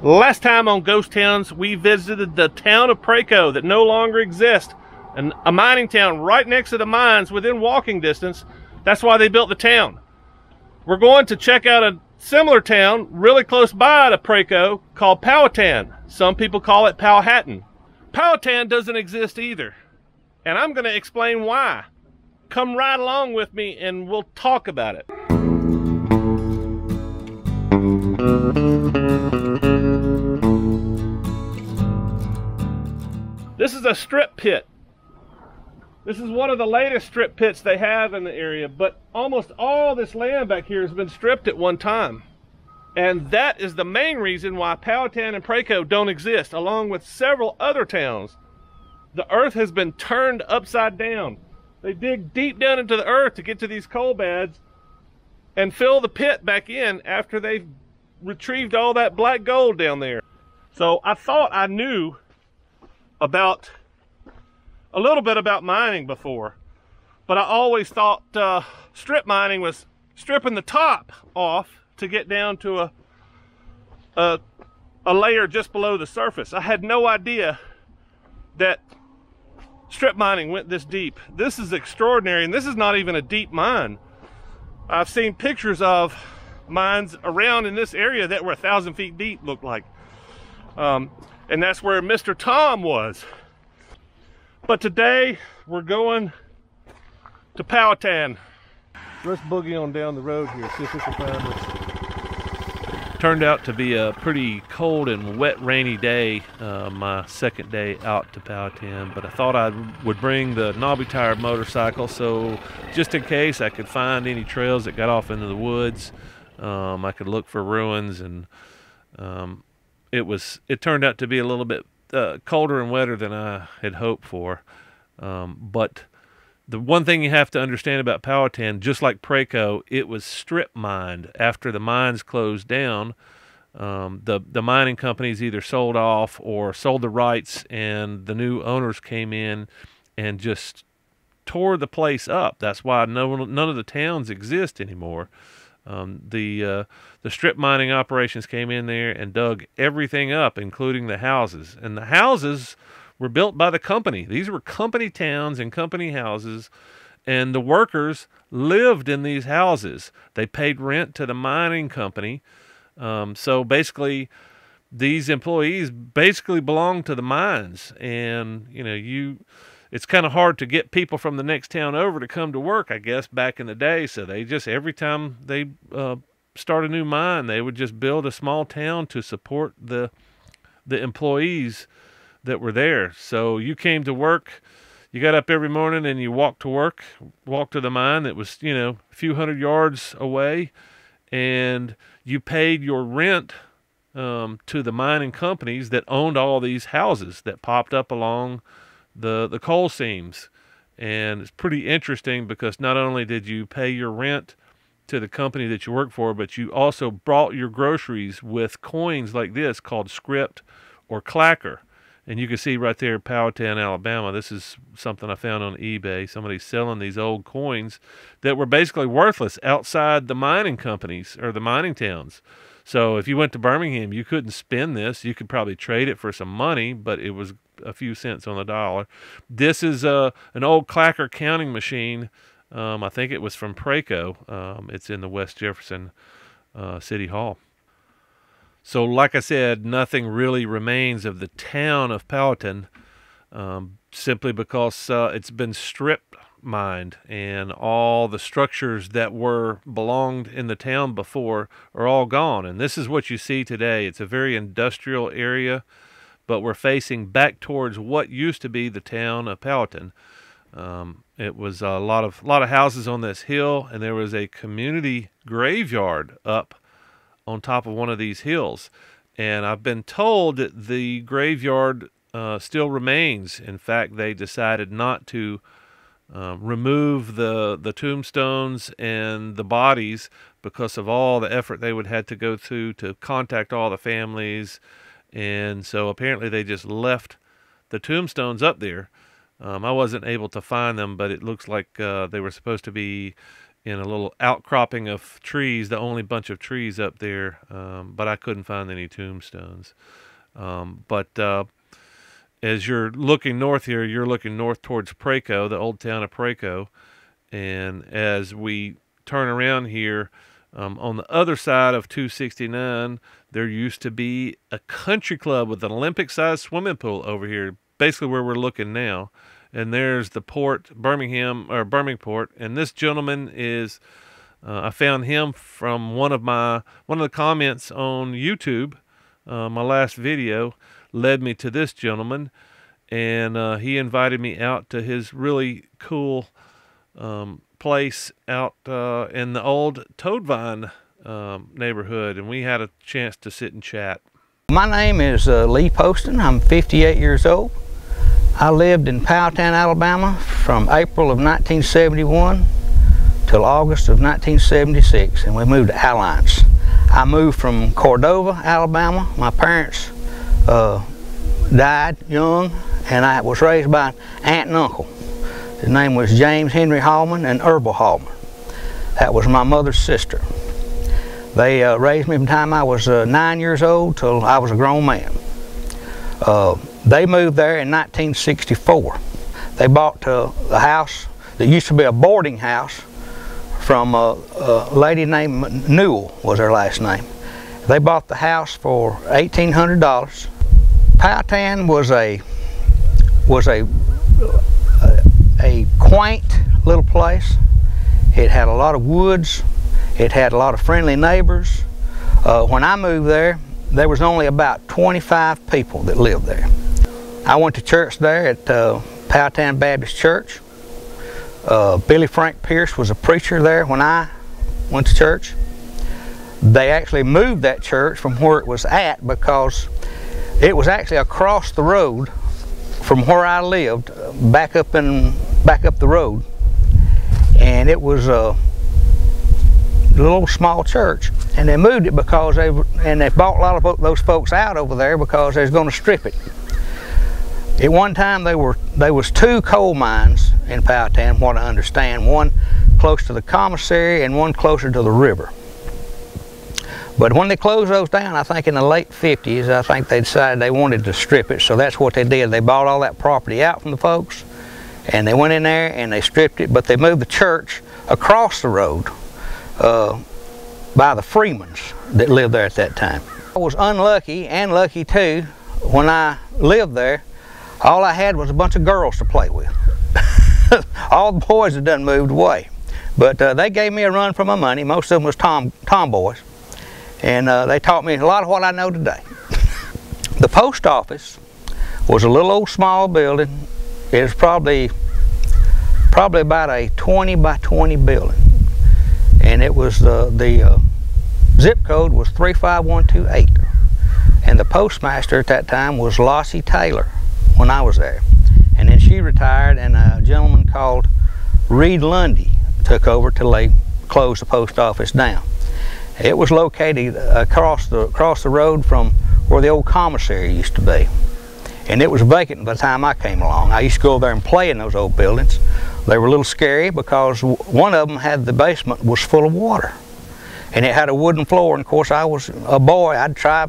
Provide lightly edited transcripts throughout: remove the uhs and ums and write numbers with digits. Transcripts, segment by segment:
Last time on Ghost Towns, we visited the town of Praco that no longer exists, and a mining town right next to the mines within walking distance. That's why they built the town. We're going to check out a similar town really close by to Praco called Powhatan. Some people call it Powhatan. Powhatan doesn't exist either, and I'm going to explain why. Come right along with me and we'll talk about it. This is a strip pit. This is one of the latest strip pits they have in the area, but almost all this land back here has been stripped at one time. And that is the main reason why Powhatan and Praco don't exist, along with several other towns. The earth has been turned upside down. They dig deep down into the earth to get to these coal beds and fill the pit back in after they've retrieved all that black gold down there. So I thought I knew about a little bit about mining before, but I always thought strip mining was stripping the top off to get down to a layer just below the surface. I had no idea that strip mining went this deep. This is extraordinary, and this is not even a deep mine. I've seen pictures of mines around in this area that were 1,000 feet deep, looked like. And that's where Mr. Tom was. But today we're going to Powhatan. Let's boogie on down the road here, see if we can find this. Turned out to be a pretty cold and wet, rainy day, my second day out to Powhatan, but I thought I would bring the knobby tire motorcycle, so just in case I could find any trails that got off into the woods, I could look for ruins, and it turned out to be a little bit colder and wetter than I had hoped for. But the one thing you have to understand about Powhatan, just like Praco, it was strip mined. After the mines closed down, the mining companies either sold off or sold the rights, and the new owners came in and just tore the place up. That's why none of the towns exist anymore. The strip mining operations came in there and dug everything up, including the houses. And the houses were built by the company. These were company towns and company houses, and the workers lived in these houses. They paid rent to the mining company. So basically, these employees basically belonged to the mines. And, it's kind of hard to get people from the next town over to come to work, I guess, back in the day. So they just, every time they start a new mine, they would just build a small town to support the employees that were there. So you came to work, you got up every morning and you walked to work, walked to the mine that was, a few hundred yards away, and you paid your rent to the mining companies that owned all these houses that popped up along the coal seams. And it's pretty interesting because not only did you pay your rent to the company that you work for, but you also brought your groceries with coins like this called script or clacker. And you can see right there, Powhatan, Alabama. This is something I found on eBay. Somebody's selling these old coins that were basically worthless outside the mining companies or the mining towns. So if you went to Birmingham, you couldn't spend this. You could probably trade it for some money, but it was a few cents on the dollar. This is an old clacker counting machine. I think it was from Praco. It's in the West Jefferson City Hall. So like I said, nothing really remains of the town of Powhatan, simply because it's been strip mined, and all the structures that belonged in the town before are all gone. And this is what you see today. It's a very industrial area, but we're facing back towards what used to be the town of Powhatan. It was a lot of houses on this hill, and there was a community graveyard up on top of one of these hills. And I've been told that the graveyard still remains. In fact, they decided not to remove the tombstones and the bodies because of all the effort they would have to go through to contact all the families. And so apparently they just left the tombstones up there. I wasn't able to find them, but it looks like they were supposed to be in a little outcropping of trees, the only bunch of trees up there, but I couldn't find any tombstones. But as you're looking north here, you're looking north towards Praco, the old town of Praco, and as we turn around here, on the other side of 269, there used to be a country club with an Olympic-sized swimming pool over here, basically where we're looking now. And there's the port, Birmingport, and this gentleman is, I found him from one of the comments on YouTube. My last video led me to this gentleman, and he invited me out to his really cool place out in the old Toadvine neighborhood, and we had a chance to sit and chat. My name is Lee Poston. I'm 58 years old. I lived in Powhatan, Alabama from April of 1971 till August of 1976, and we moved to Alliance. I moved from Cordova, Alabama. My parents died young, and I was raised by an aunt and uncle. His name was James Henry Hallman and Erbel Hallman. That was my mother's sister. They raised me from the time I was 9 years old till I was a grown man. They moved there in 1964. They bought a house that used to be a boarding house from a lady named Newell was her last name. They bought the house for $1,800. Powhatan was a quaint little place. It had a lot of woods. It had a lot of friendly neighbors. When I moved there, there was only about 25 people that lived there. I went to church there at Powhatan Baptist Church. Billy Frank Pierce was a preacher there when I went to church. They actually moved that church from where it was at because it was actually across the road from where I lived, back up the road, and it was a little small church. And they moved it because they bought a lot of those folks out over there because they was going to strip it. At one time there was two coal mines in Powhatan, what I understand, one close to the commissary and one closer to the river. But when they closed those down, I think in the late 50s, I think they decided they wanted to strip it, so that's what they did. They bought all that property out from the folks, and they went in there and they stripped it, but they moved the church across the road by the Freemans that lived there at that time. I was unlucky and lucky too. When I lived there, all I had was a bunch of girls to play with. All the boys had done moved away. But they gave me a run for my money. Most of them was tomboys. And they taught me a lot of what I know today. The post office was a little old small building. It was probably about a 20 by 20 building. And it was the zip code was 35128. And the postmaster at that time was Lossie Taylor when I was there. And then she retired, and a gentleman called Reed Lundy took over till they closed the post office down. It was located across the road from where the old commissary used to be. And it was vacant by the time I came along. I used to go over there and play in those old buildings. They were a little scary because one of them had the basement was full of water. And it had a wooden floor, and of course I was a boy. I'd try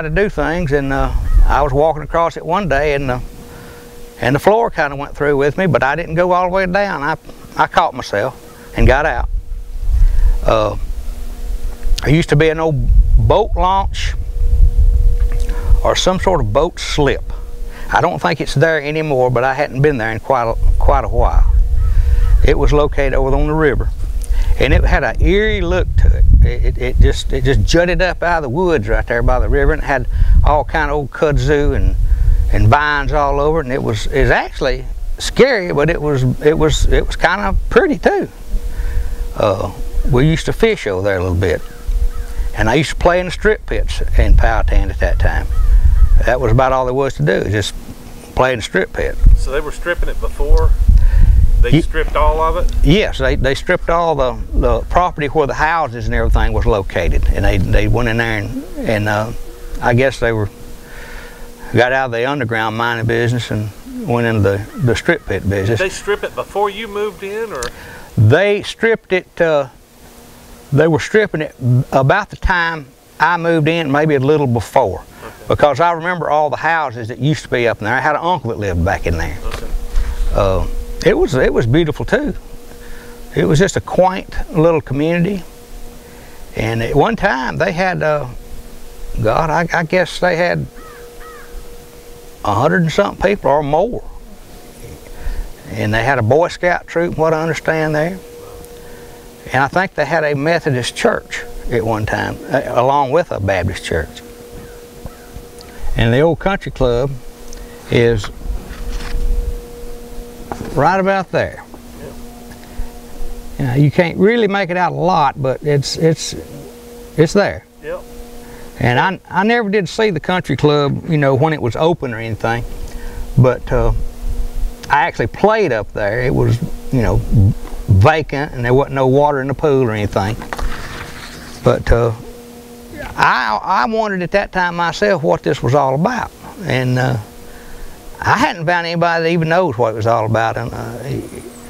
to do things, and I was walking across it one day, and the floor kind of went through with me, but I didn't go all the way down. I caught myself and got out. There used to be an old boat launch or some sort of boat slip. I don't think it's there anymore, but I hadn't been there in quite a while. It was located over on the river, and it had an eerie look to it. It just jutted up out of the woods right there by the river, and it had all kind of old kudzu and vines all over it, and it was actually scary, but it was kind of pretty too. We used to fish over there a little bit, and I used to play in the strip pits in Powhatan at that time. That was about all there was to do, just play in the strip pit. So they were stripping it before? They stripped all of it? Yes, they stripped all the property where the houses and everything was located, and they went in there and I guess they got out of the underground mining business and went into the strip pit business. Did they strip it before you moved in, or? They stripped it, they were stripping it about the time I moved in, maybe a little before. Okay. Because I remember all the houses that used to be up in there. I had an uncle that lived back in there. Okay. It was beautiful too. It was just a quaint little community. And at one time they had, God, I guess they had 100 and something people or more. And they had a Boy Scout troop, from what I understand there. And I think they had a Methodist church at one time, along with a Baptist church. And the old country club is right about there. You know, you can't really make it out a lot, but it's there. Yep. And I never did see the country club, you know, when it was open or anything, but I actually played up there. It was, you know, vacant, and there wasn't no water in the pool or anything. But I wondered at that time myself what this was all about, and I hadn't found anybody that even knows what it was all about. And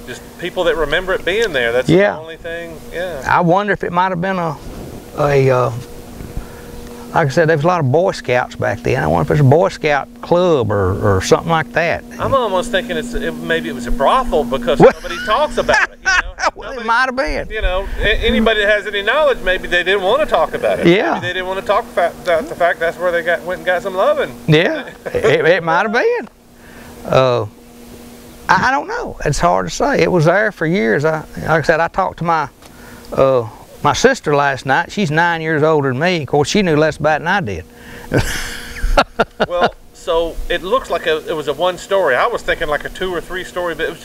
just people that remember it being there. That's the only thing. Yeah. I wonder if it might have been like I said, there was a lot of Boy Scouts back then. I wonder if it's a Boy Scout club or something like that. I'm almost thinking maybe it was a brothel because nobody talks about it. You know? Well, it might have been. You know, anybody that has any knowledge, maybe they didn't want to talk about it. Yeah. Maybe they didn't want to talk about the fact that's where they went and got some loving. Yeah, it might have been. I don't know. It's hard to say. It was there for years. Like I said, I talked to my sister last night. She's 9 years older than me. Of course, she knew less about it than I did. Well, so it looks like it was a one-story. I was thinking like a 2 or 3 story, but it was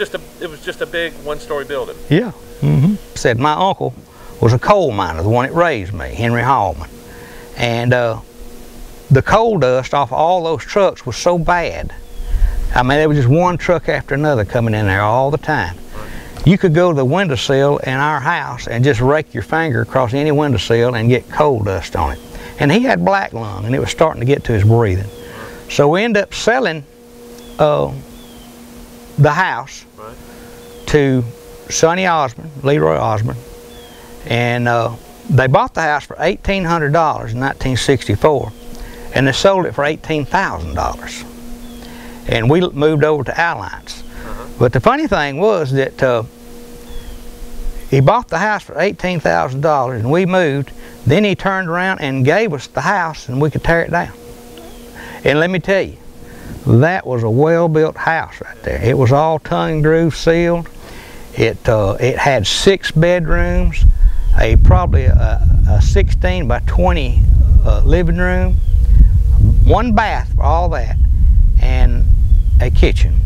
just a big one-story building. Yeah. Mm-hmm. Said my uncle was a coal miner, the one that raised me, Henry Hallman, and the coal dust off all those trucks was so bad. I mean, there was just one truck after another coming in there all the time. You could go to the windowsill in our house and just rake your finger across any windowsill and get coal dust on it. And he had black lung, and it was starting to get to his breathing. So we ended up selling the house to Sonny Osborne, Leroy Osborne, and they bought the house for $1,800 in 1964, and they sold it for $18,000. And we moved over to Alliance. But the funny thing was that he bought the house for $18,000 and we moved. Then he turned around and gave us the house and we could tear it down. And let me tell you, that was a well-built house right there. It was all tongue-groove sealed. It had 6 bedrooms, probably a 16 by 20 living room, 1 bath for all that, and a kitchen.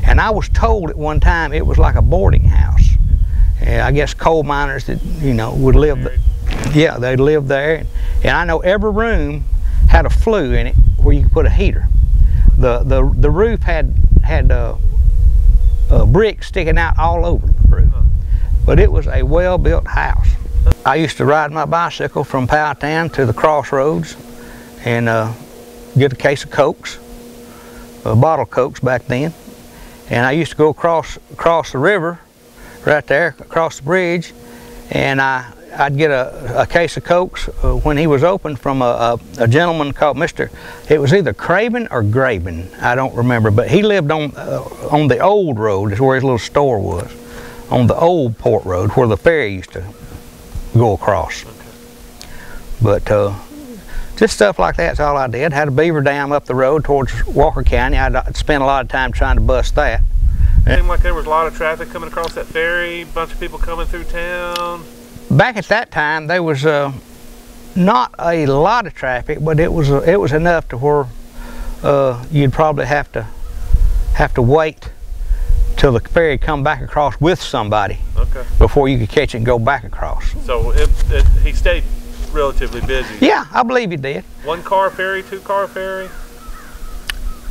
And I was told at one time it was like a boarding house. I guess coal miners that, you know, would live there. Yeah, they'd live there. And I know every room had a flue in it where you could put a heater. The roof had bricks sticking out all over the roof. But it was a well-built house. I used to ride my bicycle from Powhatan to the crossroads and get a case of Cokes, a bottle of Cokes back then. And I used to go across the river, right there, across the bridge, and I'd get a case of Cokes when he was open from a gentleman called it was either Craven or Graben, I don't remember, but he lived on the old road, is where his little store was, on the old port road where the ferry used to go across. But just stuff like that's all I did. Had a beaver dam up the road towards Walker County. I'd spent a lot of time trying to bust that. It seemed like there was a lot of traffic coming across that ferry, a bunch of people coming through town. Back at that time, there was not a lot of traffic, but it was enough to where you'd probably have to wait till the ferry come back across with somebody before you could catch it and go back across. So he stayed relatively busy. Yeah, I believe he did. 1-car ferry, 2-car ferry?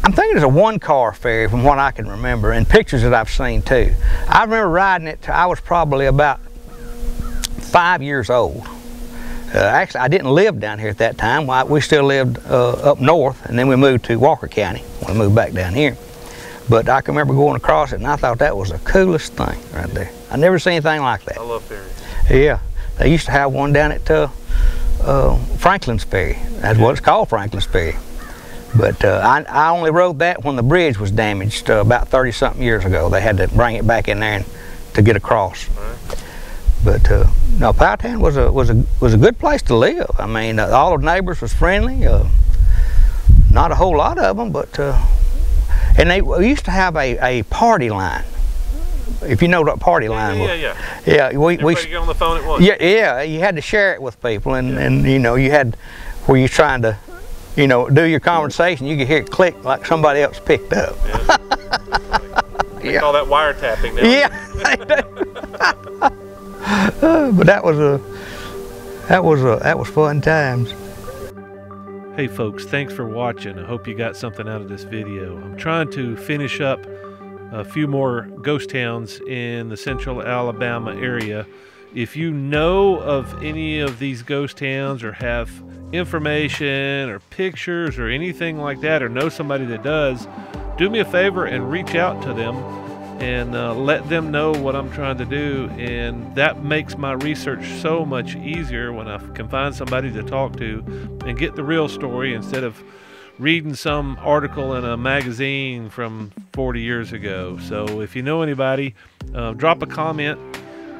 I'm thinking it's a 1-car ferry from what I can remember, and pictures that I've seen too. I remember riding it I was probably about 5 years old. Actually, I didn't live down here at that time. We still lived up north, and then we moved to Walker County when we moved back down here. But I can remember going across it, and I thought that was the coolest thing right there. I never seen anything like that. I love ferries. Yeah, they used to have one down at Franklin's Ferry. That's what it's called, Franklin's Ferry. But I only rode that when the bridge was damaged about 30-something years ago. They had to bring it back in there to get across. Right. But no, Powhatan was a good place to live. I mean, all the neighbors was friendly. Not a whole lot of them, but and we used to have a party line. If you know what party line was. Yeah. Everybody get on the phone at once. Yeah. You had to share it with people, and you know, you had where you're trying to, you know, do your conversation. You could hear it click like somebody else picked up. Yeah. They call that wiretapping now. Yeah. But that was fun times. Hey folks, thanks for watching. I hope you got something out of this video. I'm trying to finish up a few more ghost towns in the central Alabama area. If you know of any of these ghost towns or have information or pictures or anything like that, or know somebody that does, do me a favor and reach out to them and let them know what I'm trying to do, and that makes my research so much easier when I can find somebody to talk to and get the real story instead of reading some article in a magazine from 40 years ago. So if you know anybody, drop a comment.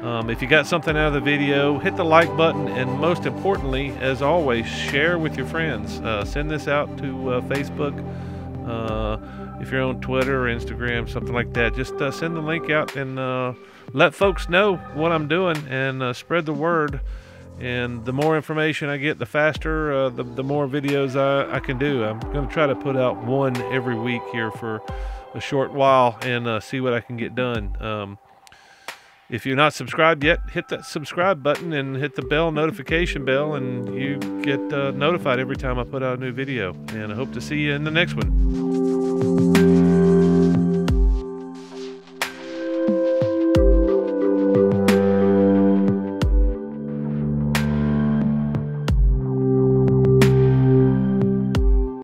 If you got something out of the video, hit the like button, and most importantly, as always, share with your friends. Send this out to Facebook. If you're on Twitter or Instagram, something like that, just send the link out and let folks know what I'm doing, and spread the word. And the more information I get, the faster, the more videos I can do. I'm going to try to put out one every week here for a short while and see what I can get done. If you're not subscribed yet, hit that subscribe button and hit the notification bell, and you get notified every time I put out a new video. And I hope to see you in the next one.